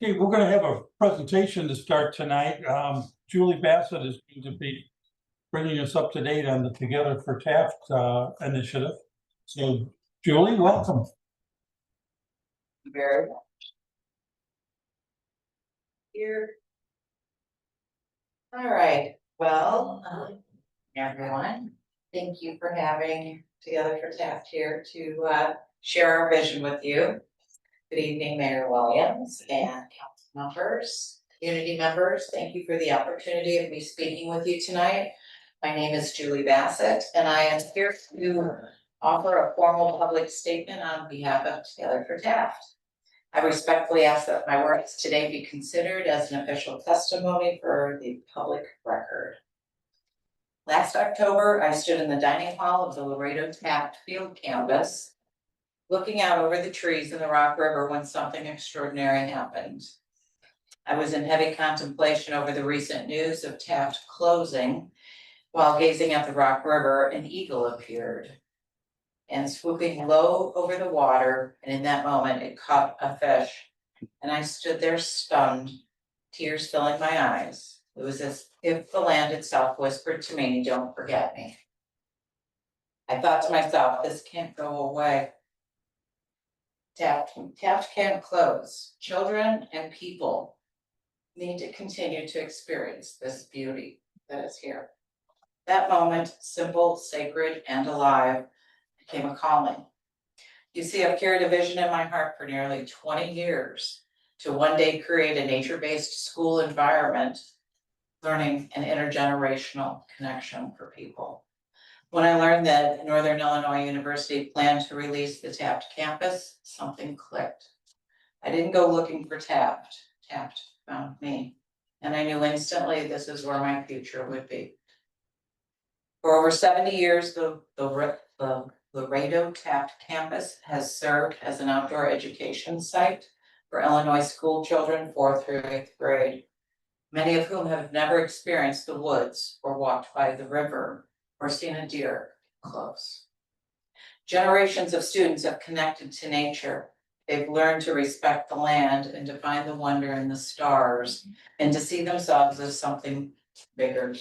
Okay, we're gonna have a presentation to start tonight. Julie Bassett is going to be bringing us up to date on the Together for Taft initiative. So Julie, welcome. Very much. Here. All right, well, everyone, thank you for having Together for Taft here to share our vision with you. Good evening, Mayor Williams and council members, community members. Thank you for the opportunity of me speaking with you tonight. My name is Julie Bassett, and I am here to offer a formal public statement on behalf of Together for Taft. I respectfully ask that my words today be considered as an official testimony for the public record. Last October, I stood in the dining hall of the Lorado Taft Campus, looking out over the trees in the Rock River when something extraordinary happened. I was in heavy contemplation over the recent news of Taft closing. While gazing at the Rock River, an eagle appeared and swooping low over the water, and in that moment it caught a fish, and I stood there stunned, tears filling my eyes. It was as if the land itself whispered to me, "Don't forget me." I thought to myself, this can't go away. Taft can't close. Children and people need to continue to experience this beauty that is here. That moment, simple, sacred, and alive, became a calling. You see, I've carried a vision in my heart for nearly 20 years to one day create a nature-based school environment, learning an intergenerational connection for people. When I learned that Northern Illinois University planned to release the Taft campus, something clicked. I didn't go looking for Taft. Taft found me. And I knew instantly this is where my future would be. For over 70 years, the Lorado Taft Campus has served as an outdoor education site for Illinois school children 4th through 8th grade, many of whom have never experienced the woods or walked by the river or seen a deer close. Generations of students have connected to nature. They've learned to respect the land and to find the wonder in the stars and to see themselves as something bigger.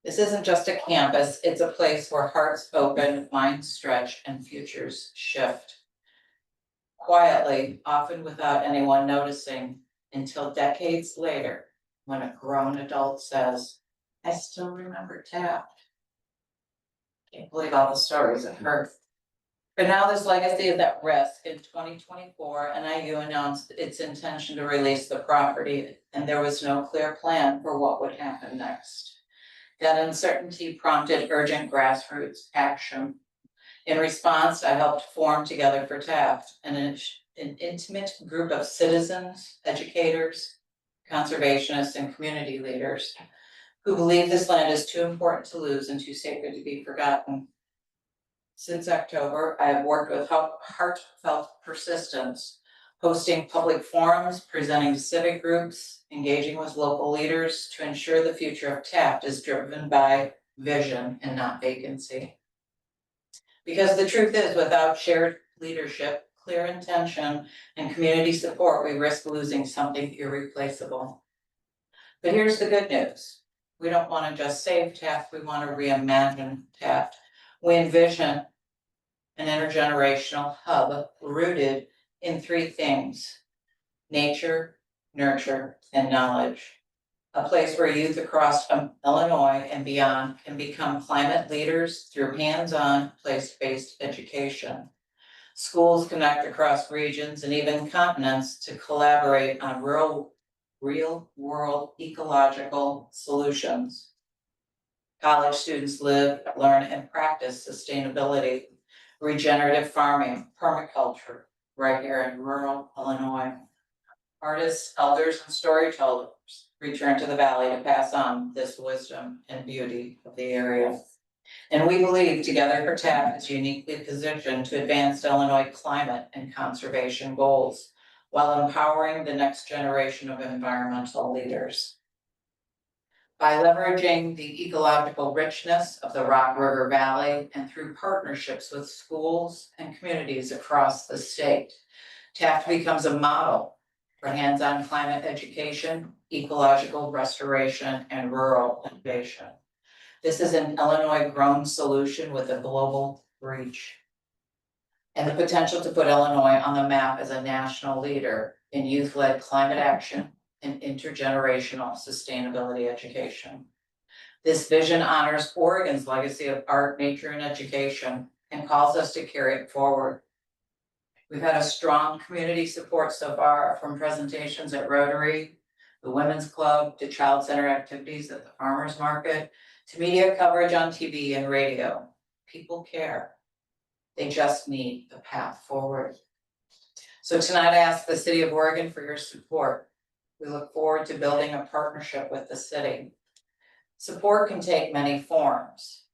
This isn't just a campus, it's a place where hearts open, minds stretch, and futures shift. Quietly, often without anyone noticing, until decades later, when a grown adult says, "I still remember Taft." Can't believe all the stories I've heard. But now this legacy is at risk. In 2024, NIU announced its intention to release the property, and there was no clear plan for what would happen next. That uncertainty prompted urgent grassroots action. In response, I helped form Together for Taft, an intimate group of citizens, educators, conservationists, and community leaders who believe this land is too important to lose and too sacred to be forgotten. Since October, I have worked with heartfelt persistence, hosting public forums, presenting to civic groups, engaging with local leaders to ensure the future of Taft is driven by vision and not vacancy. Because the truth is, without shared leadership, clear intention, and community support, we risk losing something irreplaceable. But here's the good news. We don't want to just save Taft, we want to reimagine Taft. We envision an intergenerational hub rooted in 3 things: nature, nurture, and knowledge. A place where youth across Illinois and beyond can become climate leaders through hands-on, place-based education. Schools connect across regions and even continents to collaborate on real-world ecological solutions. College students live, learn, and practice sustainability, regenerative farming, permaculture, right here in rural Illinois. Artists, elders, and storytellers return to the valley to pass on this wisdom and beauty of the area. And we believe Together for Taft is uniquely positioned to advance Illinois climate and conservation goals while empowering the next generation of environmental leaders. By leveraging the ecological richness of the Rock River Valley and through partnerships with schools and communities across the state, Taft becomes a model for hands-on climate education, ecological restoration, and rural innovation. This is an Illinois-grown solution with a global reach and the potential to put Illinois on the map as a national leader in youth-led climate action and intergenerational sustainability education. This vision honors Oregon's legacy of art, nature, and education and calls us to carry it forward. We've had a strong community support so far, from presentations at Rotary, the Women's Club, to Child Center activities at the Farmers Market, to media coverage on TV and radio. People care. They just need a path forward. So tonight I ask the City of Oregon for your support. We look forward to building a partnership with the city. Support can take many forms.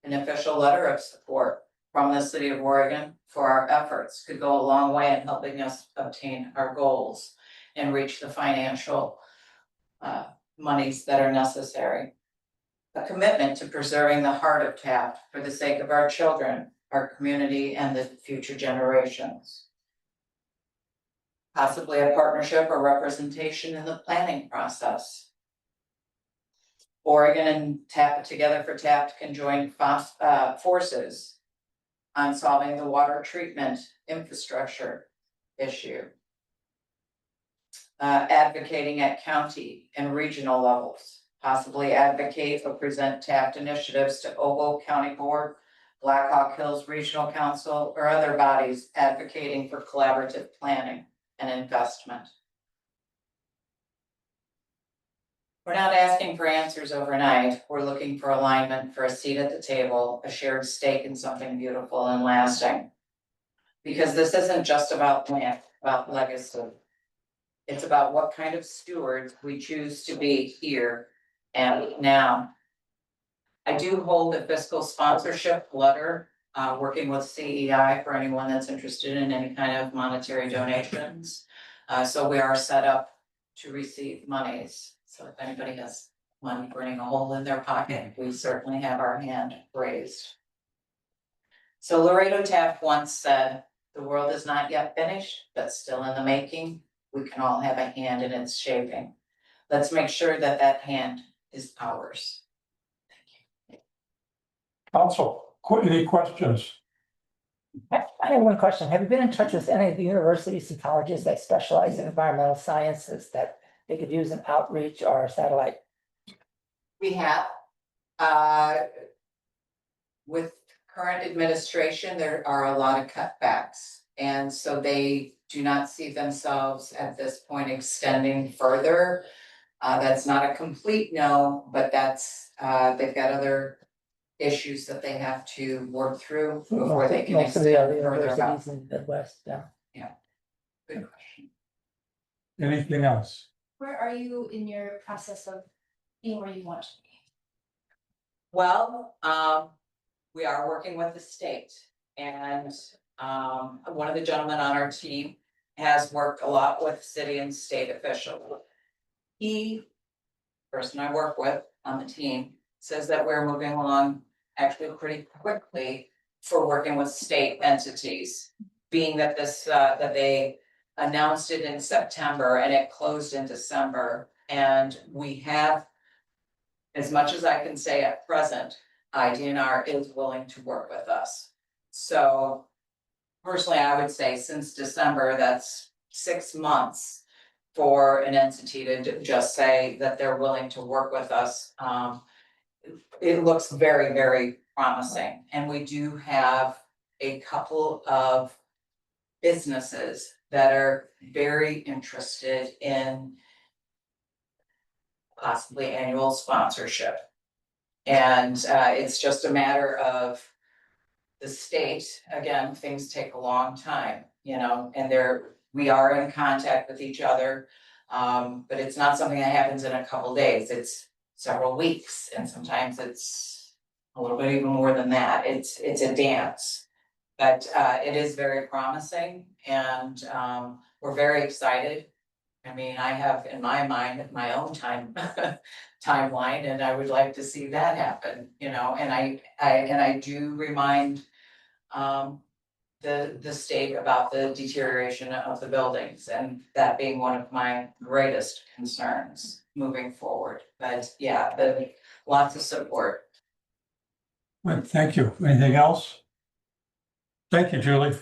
An official letter of support from the City of Oregon for our efforts could go a long way in helping us obtain our goals and reach the financial monies that are necessary. A commitment to preserving the heart of Taft for the sake of our children, our community, and the future generations. Possibly a partnership or representation in the planning process. Oregon and Taft Together for Taft can join forces on solving the water treatment infrastructure issue. Advocating at county and regional levels, possibly advocate or present Taft initiatives to Ogle County Board, Blackhawk Hills Regional Council, or other bodies advocating for collaborative planning and investment. We're not asking for answers overnight. We're looking for alignment, for a seat at the table, a shared stake in something beautiful and lasting. Because this isn't just about land, about legacy. It's about what kind of stewards we choose to be here and now. I do hold a fiscal sponsorship letter, working with CEI for anyone that's interested in any kind of monetary donations. So we are set up to receive monies. So if anybody has money burning a hole in their pocket, we certainly have our hand raised. So Lorado Taft once said, "The world is not yet finished, but still in the making. We can all have a hand in its shaping. Let's make sure that that hand is ours." Council, any questions? I have one question. Have you been in touch with any of the universities and colleges that specialize in environmental sciences that they could use an outreach or a satellite? We have, with current administration, there are a lot of cutbacks. And so they do not see themselves at this point extending further. That's not a complete no, but that's, they've got other issues that they have to work through before they can Most of the other extend further out. universities in the Midwest, yeah. Good question. Anything else? Where are you in your process of being where you want to be? Well, we are working with the state, and one of the gentlemen on our team has worked a lot with city and state officials. Person I work with on the team, says that we're moving along actually pretty quickly for working with state entities. Being that this, that they announced it in September and it closed in December. And we have, as much as I can say at present, IDNR is willing to work with us. So personally, I would say since December, that's 6 months for an entity to just say that they're willing to work with us. It looks very, very promising. And we do have a couple of businesses that are very interested in possibly annual sponsorship. And it's just a matter of the state, again, things take a long time, you know, and we are in contact with each other. But it's not something that happens in a couple days, it's several weeks, and sometimes it's a little bit even more than that. It's a dance. But it is very promising, and we're very excited. I mean, I have in my mind my own timeline, and I would like to see that happen, you know, and I do remind the state about the deterioration of the buildings, and that being one of my greatest concerns moving forward. But yeah, lots of support. Well, thank you. Anything else? Thank you, Julie.